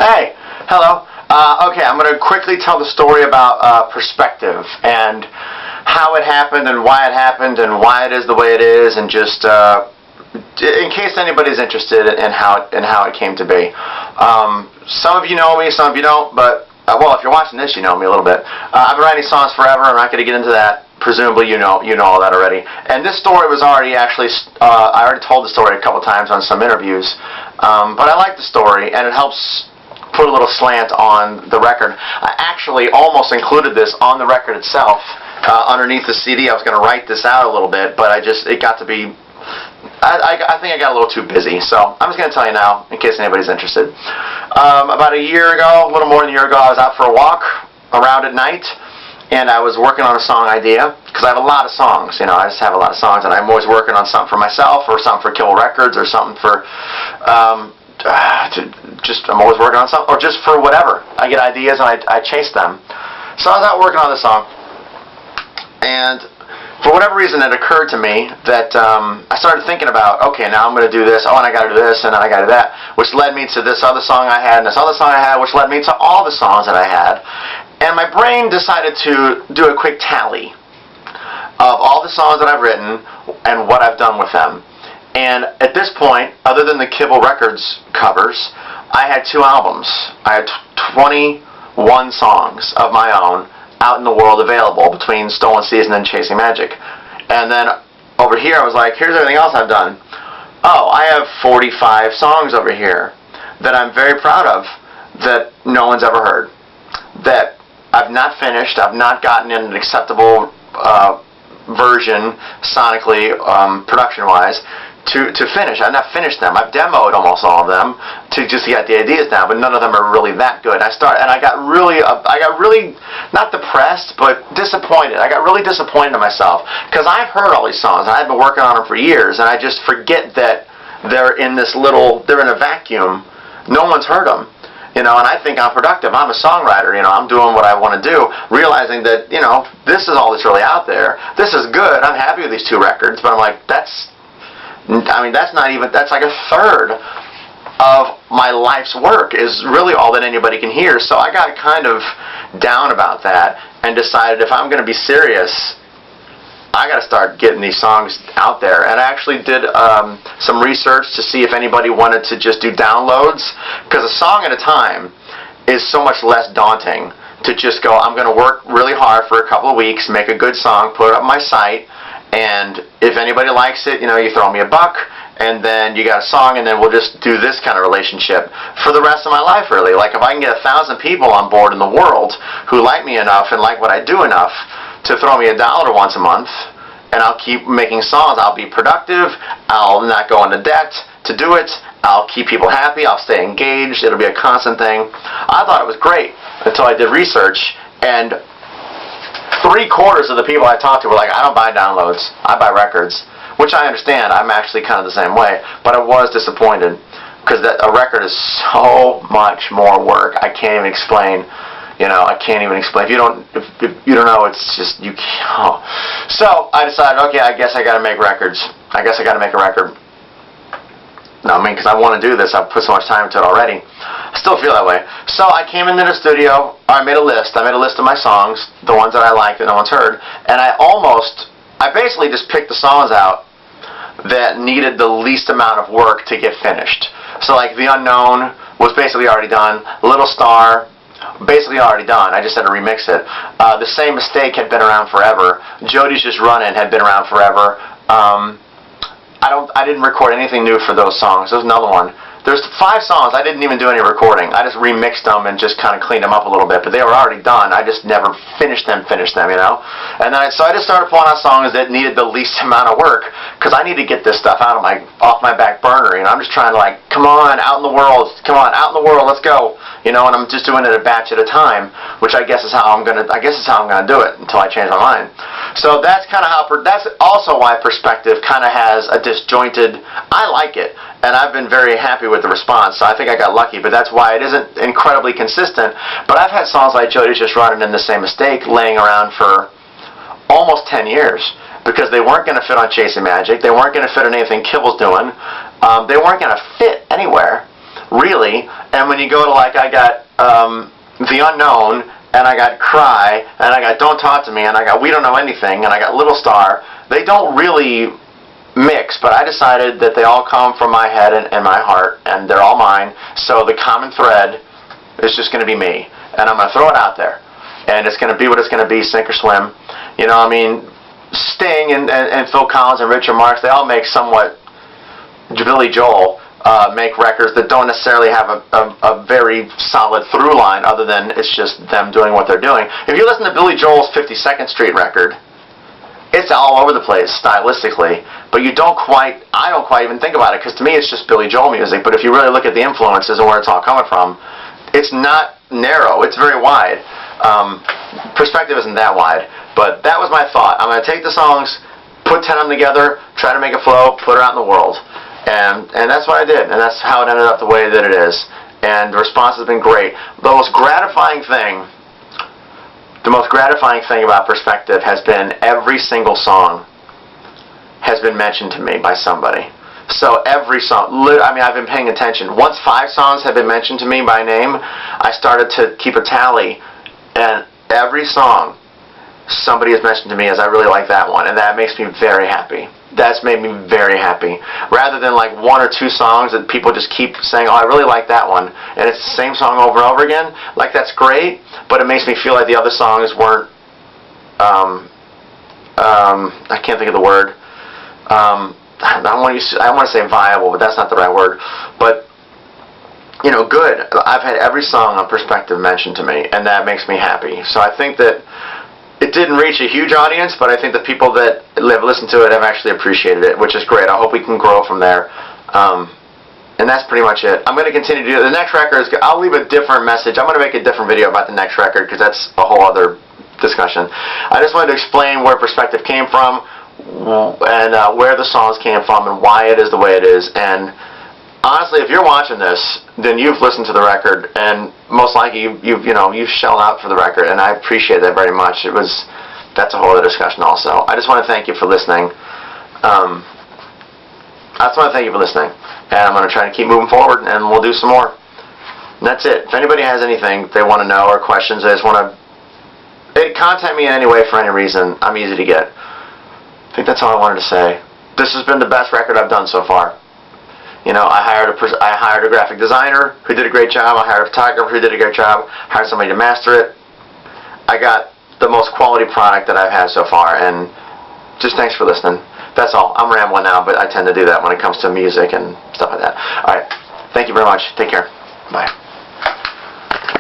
Hey, hello. Okay, I'm going to quickly tell the story about perspective and how it happened and why it is the way it is, and just in case anybody's interested in how it came to be. Some of you know me, some of you don't, but well, if you're watching this, you know me a little bit. I've been writing songs forever. I'm not going to get into that. Presumably, you know all that already. And this story was already I already told the story a couple times on some interviews, but I like the story, and it helps put a little slant on the record. I actually almost included this on the record itself, underneath the CD. I was going to write this out a little bit, but it got to be, I think I got a little too busy, so I'm just going to tell you now, in case anybody's interested. About a little more than a year ago, I was out for a walk around at night, and I was working on a song idea, because I have a lot of songs, I just have a lot of songs, and I'm always working on something for myself, or something for Kill Records, or something for, I'm always working on something, or just for whatever. I get ideas and I chase them. So I was out working on the song, and for whatever reason it occurred to me that I started thinking about, okay, now I'm going to do this, and I got to do this, and then I got to do that, which led me to this other song I had, and this other song I had, which led me to all the songs that I had. And my brain decided to do a quick tally of all the songs that I've written and what I've done with them. And at this point, other than the Kibble Records covers, I had 2 albums. I had 21 songs of my own out in the world available between Stolen Season and Chasing Magic. And then over here I was like, here's everything else I've done. Oh, I have 45 songs over here that I'm very proud of that no one's ever heard, that I've not finished, I've not gotten in an acceptable version sonically, production-wise, to finish. I've not finished them. I've demoed almost all of them to just get the ideas down, but none of them are really that good. I got really not depressed, but disappointed. I got really disappointed in myself, because I've heard all these songs, and I've been working on them for years, and I just forget that they're in a vacuum. No one's heard them. And I think I'm productive. I'm a songwriter. I'm doing what I want to do, realizing that, this is all that's really out there. This is good. I'm happy with these 2 records, but I'm like, that's like a third of my life's work is really all that anybody can hear. So I got kind of down about that and decided, if I'm going to be serious, I got to start getting these songs out there. And I actually did some research to see if anybody wanted to just do downloads, because a song at a time is so much less daunting to just go, I'm going to work really hard for a couple of weeks, make a good song, put it up on my site, and if anybody likes it, you throw me $1, and then you got a song, and then we'll just do this kind of relationship for the rest of my life, really. Like, if I can get 1,000 people on board in the world who like me enough and like what I do enough to throw me $1 once a month, and I'll keep making songs, I'll be productive, I'll not go into debt to do it, I'll keep people happy, I'll stay engaged, it'll be a constant thing. I thought it was great until I did research, and 3/4 of the people I talked to were like, I don't buy downloads, I buy records. Which I understand, I'm actually kind of the same way, but I was disappointed, because a record is so much more work. I can't even explain. I can't even explain. If you don't know, it's just, you can't. So I decided, okay, I guess I got to make records. I guess I got to make a record. No, because I want to do this. I've put so much time into it already. I still feel that way. So I came into the studio. I made a list. I made a list of my songs, the ones that I liked that no one's heard, and I basically just picked the songs out that needed the least amount of work to get finished. So like The Unknown was basically already done. Little Star, basically already done. I just had to remix it. The Same Mistake had been around forever. Jody's Just Runnin' had been around forever. I didn't record anything new for those songs. There's another one. There's 5 songs I didn't even do any recording. I just remixed them and just kind of cleaned them up a little bit, but they were already done. I just never finished them, And then so I just started pulling out songs that needed the least amount of work, because I need to get this stuff off my back burner. I'm just trying to come on, out in the world, let's go. And I'm just doing it a batch at a time, which I guess is how I'm gonna do it until I change my mind. So that's kind of that's also why perspective kind of has a disjointed. I like it, and I've been very happy with the response. So I think I got lucky, but that's why it isn't incredibly consistent. But I've had songs like Jody's Just Running and The Same Mistake laying around for almost 10 years, because they weren't going to fit on Chasing Magic. They weren't going to fit on anything Kibble's doing. They weren't going to fit anywhere. really. And when you go to, like, I got The Unknown, and I got Cry, and I got Don't Talk to Me, and I got We Don't Know Anything, and I got Little Star, they don't really mix, but I decided that they all come from my head and my heart, and they're all mine. So the common thread is just going to be me, and I'm going to throw it out there, and it's going to be what it's going to be, sink or swim. You know, I mean, Sting and Phil Collins and Richard Marx, they all make somewhat Billy Joel make records that don't necessarily have a very solid through line, other than it's just them doing what they're doing. If you listen to Billy Joel's 52nd Street record, it's all over the place stylistically, but I don't quite even think about it, because to me it's just Billy Joel music. But if you really look at the influences and where it's all coming from, it's not narrow, it's very wide. Perspective isn't that wide, but that was my thought. I'm going to take the songs, put 10 of them together, try to make it flow, put it out in the world. And that's what I did, and that's how it ended up the way that it is. And the response has been great. The most gratifying thing about Perspective has been every single song has been mentioned to me by somebody. So every song, I mean, I've been paying attention. Once 5 songs have been mentioned to me by name, I started to keep a tally, and every song somebody has mentioned to me as I really like that one, and that makes me very happy. That's made me very happy. Rather than like 1 or 2 songs that people just keep saying, oh, I really like that one, and it's the same song over and over again. Like, that's great, but it makes me feel like the other songs weren't, I can't think of the word. I want to say viable, but that's not the right word. But, you know, good. I've had every song on Perspective mentioned to me, and that makes me happy. So I think that it didn't reach a huge audience, but I think the people that have listened to it have actually appreciated it, which is great. I hope we can grow from there. And that's pretty much it. I'm going to continue to do it. The next record, I'll leave a different message. I'm going to make a different video about the next record, because that's a whole other discussion. I just wanted to explain where Perspective came from, and where the songs came from, and why it is the way it is. And honestly, if you're watching this, then you've listened to the record, and most likely you've shelled out for the record, and I appreciate that very much. That's a whole other discussion also. I just want to thank you for listening. I just want to thank you for listening, and I'm going to try to keep moving forward, and we'll do some more. And that's it. If anybody has anything they want to know or questions, they just want to contact me in any way for any reason. I'm easy to get. I think that's all I wanted to say. This has been the best record I've done so far. You know, I hired a graphic designer who did a great job. I hired a photographer who did a great job. Hired somebody to master it. I got the most quality product that I've had so far, and just thanks for listening. That's all. I'm rambling now, but I tend to do that when it comes to music and stuff like that. All right. Thank you very much. Take care. Bye.